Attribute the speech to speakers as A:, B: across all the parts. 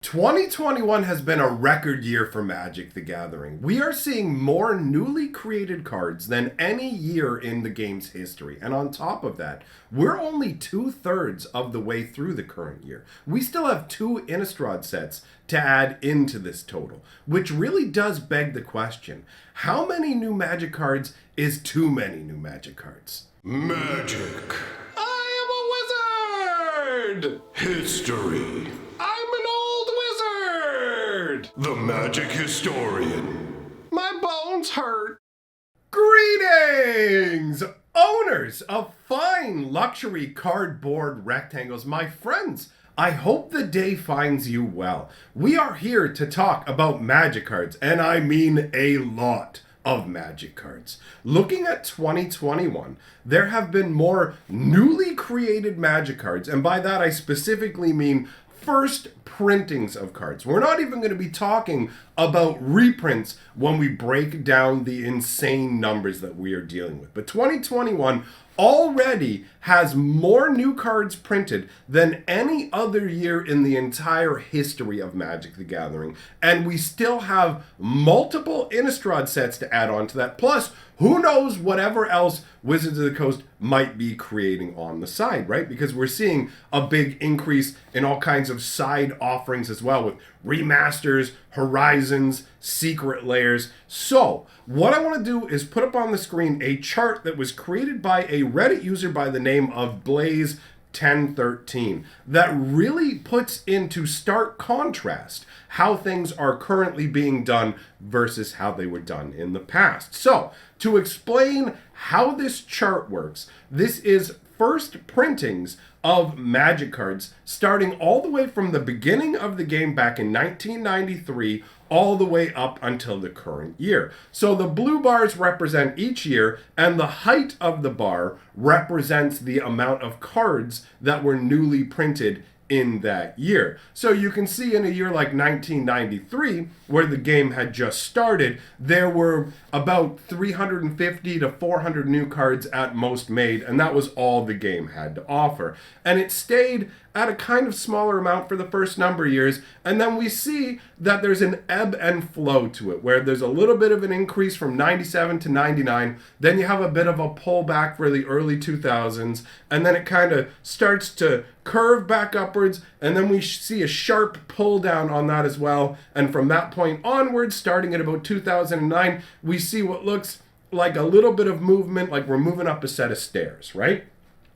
A: 2021 has been a record year for Magic the Gathering. We are seeing more newly created cards than any year in the game's history. And on top of that, we're only 2/3 of the way through the current year. We still have 2 Innistrad sets to add into this total, which really does beg the question, how many new Magic cards is too many new Magic cards?
B: Magic. I am a wizard! History. The Magic Historian.
A: My bones hurt. Greetings, owners of fine luxury cardboard rectangles. My friends, I hope the day finds you well. We are here to talk about Magic cards, and I mean a lot of Magic cards. Looking at 2021, there have been more newly created Magic cards, and by that I specifically mean first printings of cards. We're not even going to be talking about reprints when we break down the insane numbers that we are dealing with. But 2021 already has more new cards printed than any other year in the entire history of Magic the Gathering. And we still have multiple Innistrad sets to add on to that. Plus, who knows whatever else Wizards of the Coast might be creating on the side, right? Because we're seeing a big increase in all kinds of side offerings as well with remasters, horizons, secret layers. So what I want to do is put up on the screen a chart that was created by a Reddit user by the name of Blaze 1013 that really puts into stark contrast how things are currently being done versus how they were done in the past. So to explain how this chart works, this is first printings of Magic cards starting all the way from the beginning of the game back in 1993 all the way up until the current year. So the blue bars represent each year, and the height of the bar represents the amount of cards that were newly printed in that year. So you can see in a year like 1993, where the game had just started, there were about 350 to 400 new cards at most made, and that was all the game had to offer. And it stayed at a kind of smaller amount for the first number of years, and then we see that there's an ebb and flow to it, where there's a little bit of an increase from 97 to 99, then you have a bit of a pullback for the early 2000s, and then it kind of starts to curve back upwards, and then we see a sharp pull down on that as well, and from that point onwards, starting at about 2009, we see what looks like a little bit of movement, like we're moving up a set of stairs, right?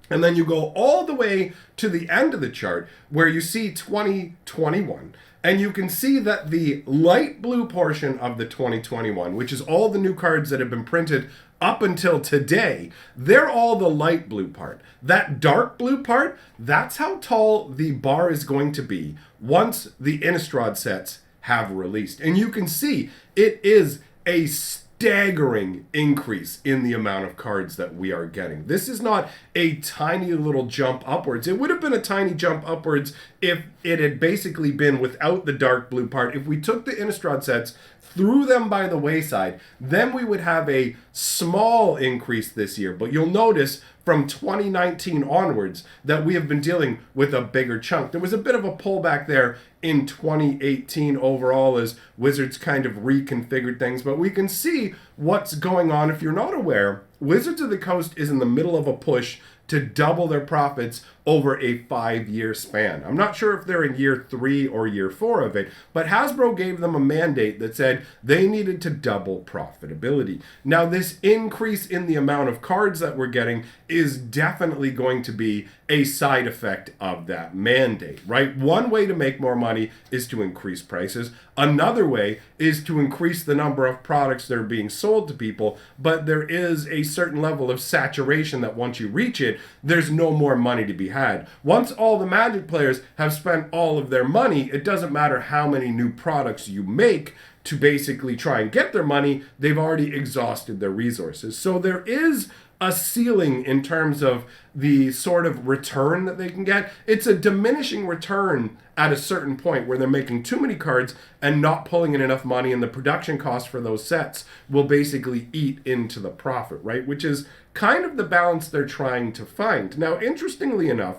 A: And then you go all the way to the end of the chart where you see 2021. And you can see that the light blue portion of the 2021, which is all the new cards that have been printed up until today, they're all the light blue part. That dark blue part, that's how tall the bar is going to be once the Innistrad sets have released. And you can see it is a staggering increase in the amount of cards that we are getting. This is not a tiny little jump upwards. It would have been a tiny jump upwards if it had basically been without the dark blue part. If we took the Innistrad sets, threw them by the wayside, then we would have a small increase this year. But you'll notice from 2019 onwards that we have been dealing with a bigger chunk. There was a bit of a pullback there in 2018 overall as Wizards kind of reconfigured things, but we can see what's going on. If you're not aware, Wizards of the Coast is in the middle of a push to double their profits over a 5-year span. I'm not sure if they're in year 3 or year 4 of it, but Hasbro gave them a mandate that said they needed to double profitability. Now, this increase in the amount of cards that we're getting is definitely going to be a side effect of that mandate, right? One way to make more money is to increase prices. Another way is to increase the number of products that are being sold to people, but there is a certain level of saturation that once you reach it, there's no more money to be had. Once all the Magic players have spent all of their money, it doesn't matter how many new products you make to basically try and get their money, they've already exhausted their resources. So there is a ceiling in terms of the sort of return that they can get. It's a diminishing return at a certain point where they're making too many cards and not pulling in enough money, and the production cost for those sets will basically eat into the profit, right? Which is kind of the balance they're trying to find. Now, interestingly enough,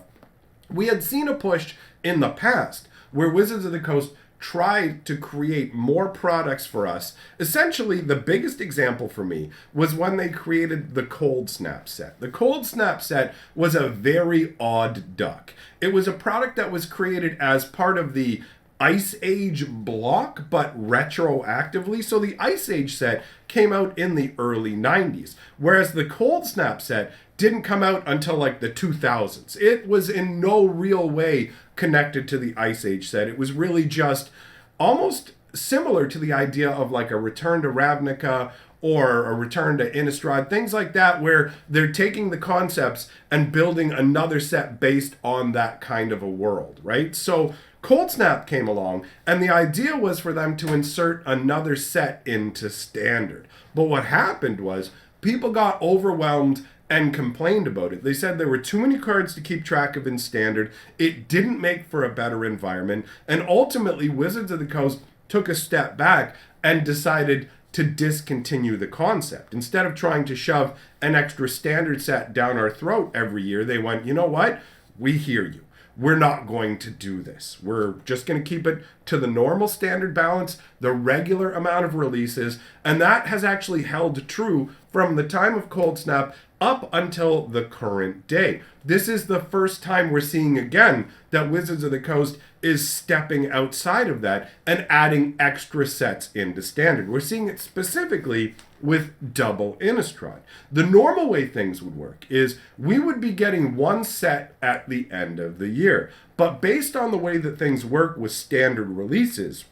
A: we had seen a push in the past where Wizards of the Coast tried to create more products for us. Essentially, the biggest example for me was when they created the Cold Snap set. The Cold Snap set was a very odd duck. It was a product that was created as part of the Ice Age block, but retroactively. So the Ice Age set came out in the early 90s, whereas the Cold Snap set didn't come out until like the 2000s. It was in no real way connected to the Ice Age set. It was really just almost similar to the idea of like a Return to Ravnica or a Return to Innistrad, things like that, where they're taking the concepts and building another set based on that kind of a world, right? So Cold Snap came along, and the idea was for them to insert another set into Standard. But what happened was people got overwhelmed and complained about it. They said there were too many cards to keep track of in Standard. It didn't make for a better environment. And ultimately, Wizards of the Coast took a step back and decided to discontinue the concept. Instead of trying to shove an extra Standard set down our throat every year, they went, you know what? We hear you. We're not going to do this. We're just going to keep it to the normal Standard balance, the regular amount of releases, and that has actually held true from the time of Cold Snap up until the current day. This is the first time we're seeing again that Wizards of the Coast is stepping outside of that and adding extra sets into Standard. We're seeing it specifically with double Innistrad. The normal way things would work is we would be getting one set at the end of the year. But based on the way that things work with Standard releases,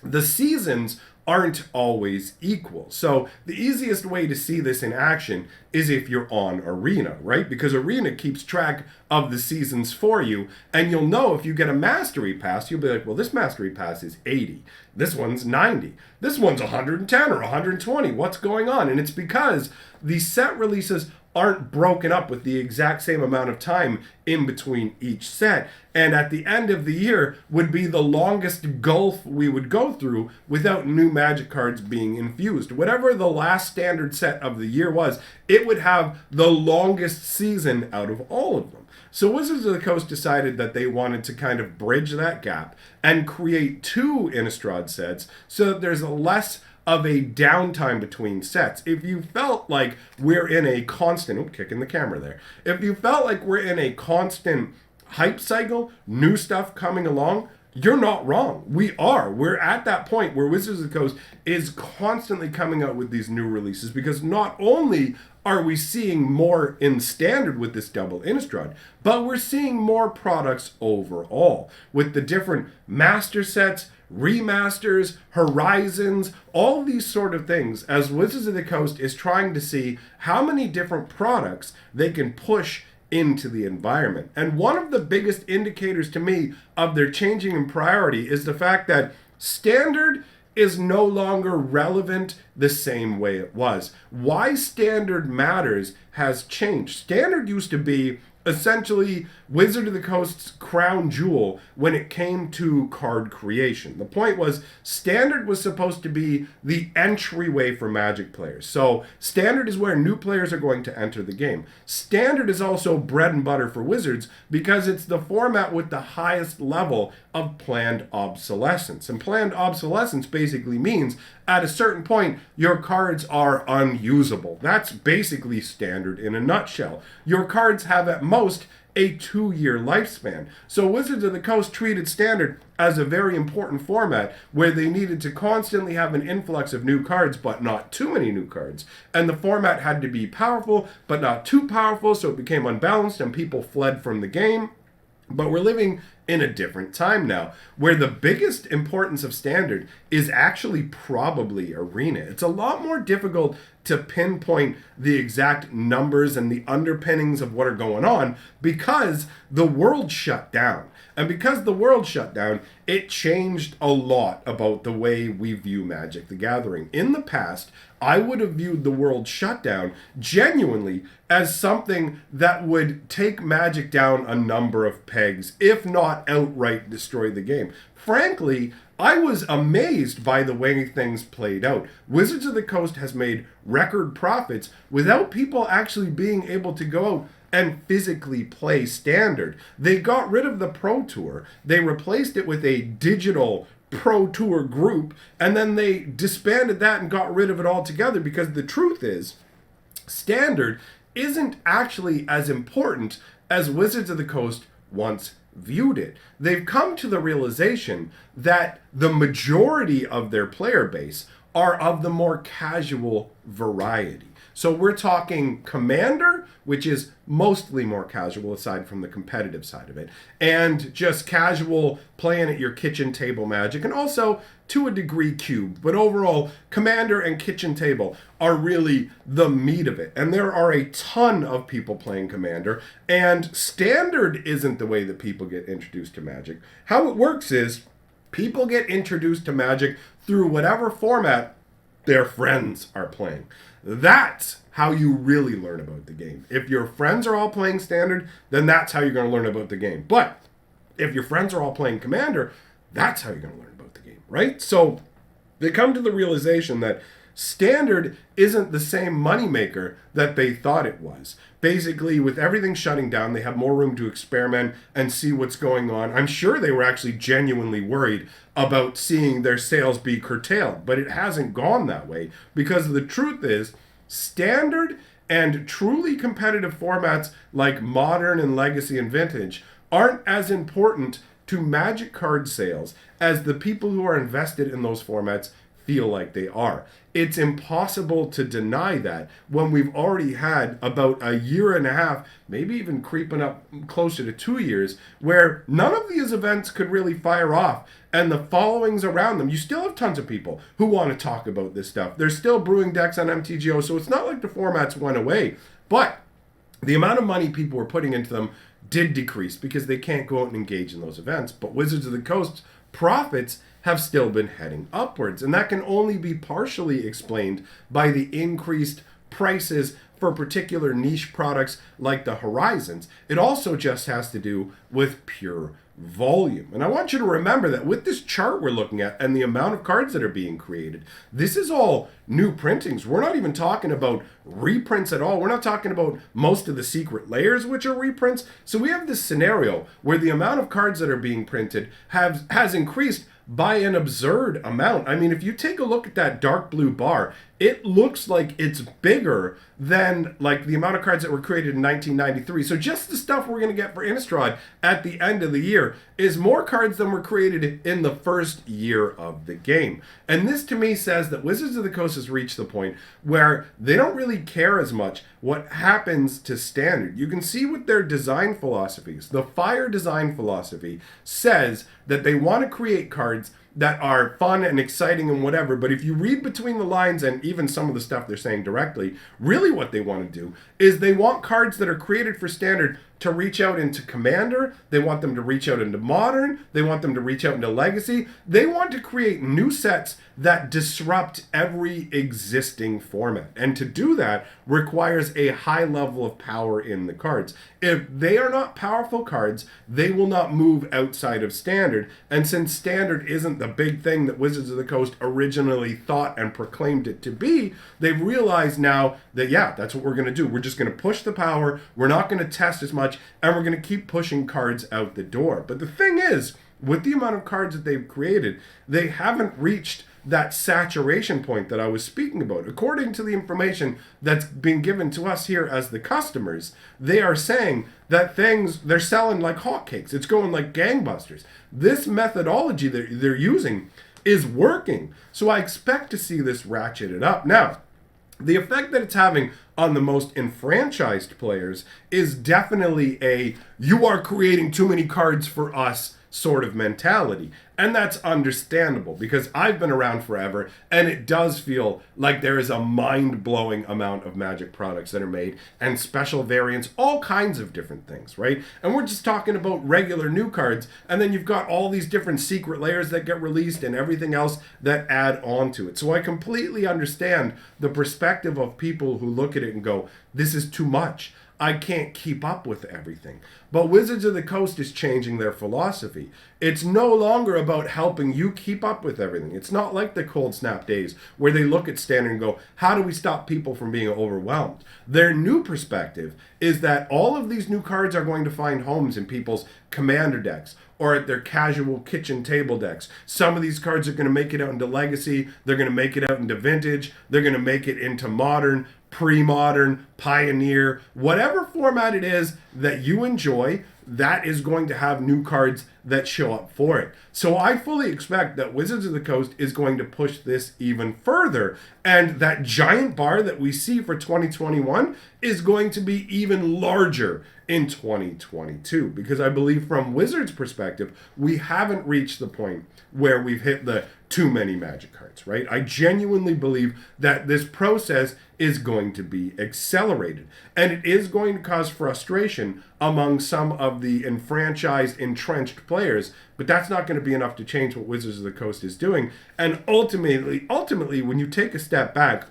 A: the seasons aren't always equal. So the easiest way to see this in action is if you're on Arena, right? Because Arena keeps track of the seasons for you, and you'll know if you get a Mastery Pass, you'll be like, well, this Mastery Pass is 80. This one's 90. This one's 110 or 120. What's going on? And it's because the set releases aren't broken up with the exact same amount of time in between each set. And at the end of the year would be the longest gulf we would go through without new Magic cards being infused. Whatever the last Standard set of the year was, it would have the longest season out of all of them. So Wizards of the Coast decided that they wanted to kind of bridge that gap and create two Innistrad sets so that there's less of a downtime between sets. If you felt like we're in a constant, kicking the camera there. If you felt like we're in a constant hype cycle, new stuff coming along, you're not wrong. We are. We're at that point where Wizards of the Coast is constantly coming out with these new releases, because not only are we seeing more in Standard with this double Innistrad, but we're seeing more products overall with the different master sets, remasters, horizons, all these sort of things, as Wizards of the Coast is trying to see how many different products they can push into the environment. And one of the biggest indicators to me of their changing in priority is the fact that Standard is no longer relevant the same way it was. Why Standard matters has changed. Standard used to be essentially Wizard of the Coast's crown jewel when it came to card creation. The point was Standard was supposed to be the entryway for Magic players. So Standard is where new players are going to enter the game. Standard is also bread and butter for Wizards because it's the format with the highest level of planned obsolescence. And planned obsolescence basically means at a certain point, your cards are unusable. That's basically Standard in a nutshell. Your cards have at most a 2-year lifespan. So Wizards of the Coast treated Standard as a very important format where they needed to constantly have an influx of new cards, but not too many new cards. And the format had to be powerful, but not too powerful, so it became unbalanced and people fled from the game. But we're living in a different time now, where the biggest importance of Standard is actually probably Arena. It's a lot more difficult to pinpoint the exact numbers and the underpinnings of what are going on because the world shut down. And because the world shut down, it changed a lot about the way we view Magic the Gathering. In the past, I would have viewed the world shutdown genuinely as something that would take Magic down a number of pegs, if not outright destroy the game. Frankly, I was amazed by the way things played out. Wizards of the Coast has made record profits without people actually being able to go out and physically play Standard. They got rid of the Pro Tour. They replaced it with a digital Pro Tour group, and then they disbanded that and got rid of it altogether, because the truth is, Standard isn't actually as important as Wizards of the Coast once viewed it. They've come to the realization that the majority of their player base are of the more casual variety. So we're talking Commander, which is mostly more casual aside from the competitive side of it, and just casual playing at your kitchen table Magic, and also to a degree Cube. But overall, Commander and kitchen table are really the meat of it. And there are a ton of people playing Commander, and Standard isn't the way that people get introduced to Magic. How it works is people get introduced to Magic through whatever format their friends are playing. That's how you really learn about the game. If your friends are all playing Standard, then that's how you're going to learn about the game. But if your friends are all playing Commander, that's how you're going to learn about the game, right? So they come to the realization that Standard isn't the same moneymaker that they thought it was. Basically, with everything shutting down, they have more room to experiment and see what's going on. I'm sure they were actually genuinely worried about seeing their sales be curtailed, but it hasn't gone that way, because the truth is, Standard and truly competitive formats like Modern and Legacy and Vintage aren't as important to Magic card sales as the people who are invested in those formats feel like they are. It's impossible to deny that when we've already had about a year and a half, maybe even creeping up closer to 2 years, where none of these events could really fire off, and the followings around them, you still have tons of people who want to talk about this stuff. There's still brewing decks on MTGO, so it's not like the formats went away, but the amount of money people were putting into them did decrease because they can't go out and engage in those events. But Wizards of the Coast's profits have still been heading upwards, and that can only be partially explained by the increased prices for particular niche products like the Horizons. It also just has to do with pure volume. And I want you to remember that with this chart we're looking at and the amount of cards that are being created, this is all new printings. We're not even talking about reprints at all. We're not talking about most of the secret layers, which are reprints. So we have this scenario where the amount of cards that are being printed has increased by an absurd amount. I mean, if you take a look at that dark blue bar, it looks like it's bigger than like the amount of cards that were created in 1993. So just the stuff we're going to get for Innistrad at the end of the year is more cards than were created in the first year of the game. And this to me says that Wizards of the Coast has reached the point where they don't really care as much what happens to Standard. You can see with their design philosophies, the Fire design philosophy says that they want to create cards that are fun and exciting and whatever, but if you read between the lines and even some of the stuff they're saying directly, really what they want to do is they want cards that are created for Standard to reach out into Commander, they want them to reach out into Modern, they want them to reach out into Legacy. They want to create new sets that disrupt every existing format. And to do that requires a high level of power in the cards. If they are not powerful cards, they will not move outside of Standard. And since Standard isn't the big thing that Wizards of the Coast originally thought and proclaimed it to be, they've realized now that, yeah, that's what we're going to do. We're just going to push the power. We're not going to test as much, and we're going to keep pushing cards out the door. But the thing is, with the amount of cards that they've created, they haven't reached that saturation point that I was speaking about. According to the information that's been given to us here as the customers, they are saying that they're selling like hotcakes. It's going like gangbusters. This methodology that they're using is working. So I expect to see this ratcheted up. Now, the effect that it's having on the most enfranchised players is definitely you are creating too many cards for us sort of mentality. And that's understandable because I've been around forever and it does feel like there is a mind-blowing amount of Magic products that are made and special variants, all kinds of different things, right? And we're just talking about regular new cards, and then you've got all these different secret layers that get released and everything else that add on to it. So I completely understand the perspective of people who look at it and go, this is too much. I can't keep up with everything. But Wizards of the Coast is changing their philosophy. It's no longer about helping you keep up with everything. It's not like the Cold Snap days where they look at Standard and go, how do we stop people from being overwhelmed? Their new perspective is that all of these new cards are going to find homes in people's commander decks or at their casual kitchen table decks. Some of these cards are going to make it out into Legacy. They're going to make it out into Vintage. They're going to make it into Modern, Pre-Modern, Pioneer. Whatever format it is that you enjoy, that is going to have new cards that show up for it. So I fully expect that Wizards of the Coast is going to push this even further. And that giant bar that we see for 2021 is going to be even larger in 2022. Because I believe from Wizards' perspective, we haven't reached the point where we've hit the too many Magic cards, right? I genuinely believe that this process is going to be accelerated. And it is going to cause frustration among some of the enfranchised, entrenched players, but that's not going to be enough to change what Wizards of the Coast is doing. And ultimately, when you take a step back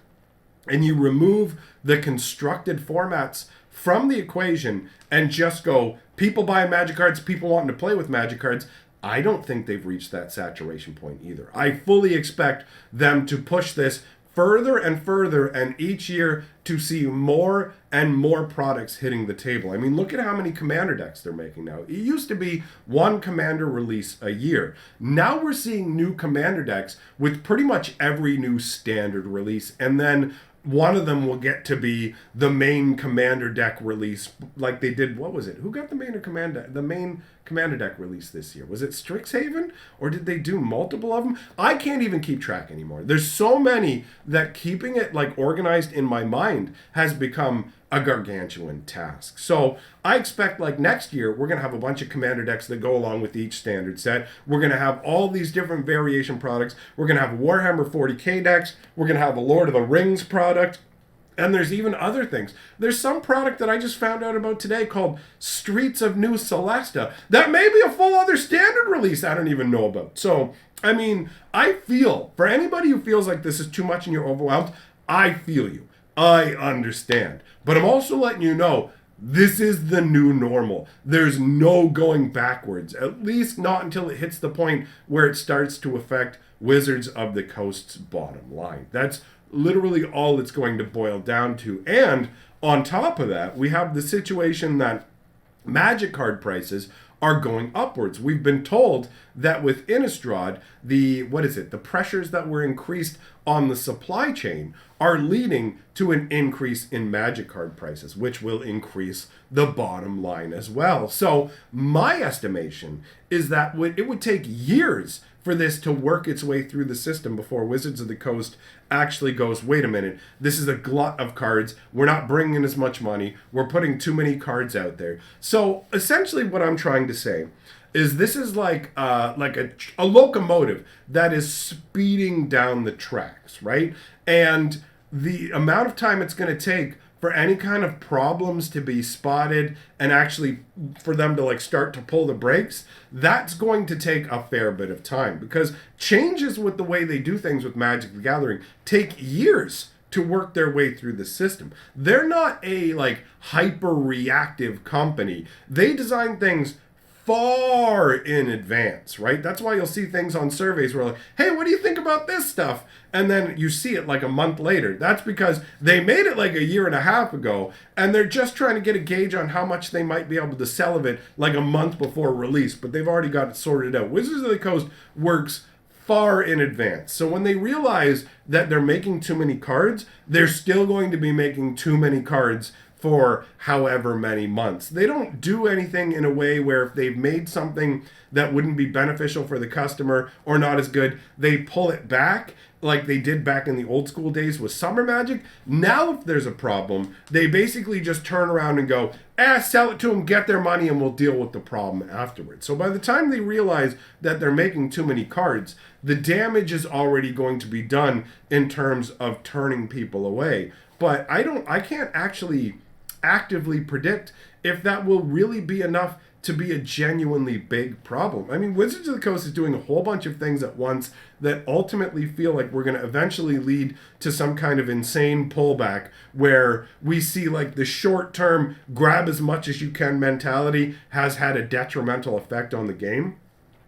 A: and you remove the constructed formats from the equation and just go, people buying Magic cards, people wanting to play with Magic cards, I don't think they've reached that saturation point either. I fully expect them to push this further and further, and each year to see more and more products hitting the table. I mean, look at how many commander decks they're making now. It used to be one commander release a year. Now we're seeing new commander decks with pretty much every new standard release, and then one of them will get to be the main commander deck release, like they did. What was it? Who got the main commander deck release this year? Was it Strixhaven, or did they do multiple of them? I can't even keep track anymore. There's so many that keeping it like organized in my mind has become a gargantuan task. So I expect like next year we're going to have a bunch of commander decks that go along with each standard set. We're going to have all these different variation products. We're going to have Warhammer 40k decks. We're going to have a Lord of the Rings product. And there's even other things. There's some product that I just found out about today called Streets of New Celesta. That may be a full other standard release I don't even know about. So, I mean, I feel, for anybody who feels like this is too much and you're overwhelmed, I feel you. I understand. But I'm also letting you know, this is the new normal. There's no going backwards, at least not until it hits the point where it starts to affect Wizards of the Coast's bottom line. That's literally all it's going to boil down to. And on top of that, we have the situation that Magic card prices are going upwards. We've been told that with Innistrad, the pressures that were increased on the supply chain are leading to an increase in Magic card prices, which will increase the bottom line as well. So my estimation is that it would take years for this to work its way through the system before Wizards of the Coast actually goes, wait a minute, this is a glut of cards. We're not bringing in as much money. We're putting too many cards out there. So essentially what I'm trying to say is this is like a locomotive that is speeding down the tracks, right? And the amount of time it's going to take for any kind of problems to be spotted and actually for them to like start to pull the brakes, that's going to take a fair bit of time, because changes with the way they do things with Magic the Gathering take years to work their way through the system. They're not a like hyper reactive company. They design things far in advance, right? That's why you'll see things on surveys where like, hey, what do you think about this stuff? And then you see it like a month later. That's because they made it like a year and a half ago, and they're just trying to get a gauge on how much they might be able to sell of it like a month before release, but they've already got it sorted out. Wizards of the Coast works far in advance. So when they realize that they're making too many cards, they're still going to be making too many cards for however many months. They don't do anything in a way where if they've made something that wouldn't be beneficial for the customer or not as good, they pull it back like they did back in the old school days with Summer Magic. Now if there's a problem, they basically just turn around and go, sell it to them, get their money, and we'll deal with the problem afterwards. So by the time they realize that they're making too many cards, the damage is already going to be done in terms of turning people away. But I can't actually actively predict if that will really be enough to be a genuinely big problem. I mean, Wizards of the Coast is doing a whole bunch of things at once that ultimately feel like we're going to eventually lead to some kind of insane pullback where we see like the short-term grab as much as you can mentality has had a detrimental effect on the game.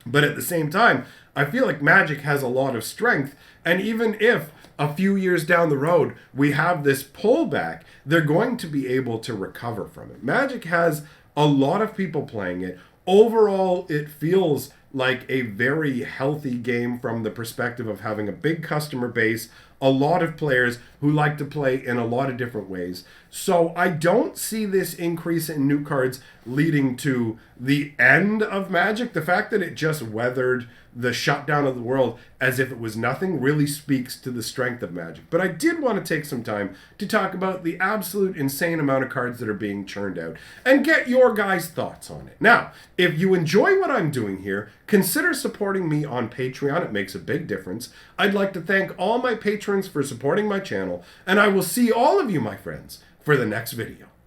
A: But at the same time, I feel like Magic has a lot of strength, and even if a few years down the road we have this pullback, they're going to be able to recover from it. Magic has a lot of people playing it. Overall, it feels like a very healthy game from the perspective of having a big customer base, a lot of players who like to play in a lot of different ways. So I don't see this increase in new cards leading to the end of Magic. The fact that it just weathered the shutdown of the world as if it was nothing really speaks to the strength of Magic. But I did want to take some time to talk about the absolute insane amount of cards that are being churned out and get your guys' thoughts on it. Now, if you enjoy what I'm doing here, consider supporting me on Patreon. It makes a big difference. I'd like to thank all my patrons for supporting my channel, and I will see all of you, my friends, for the next video.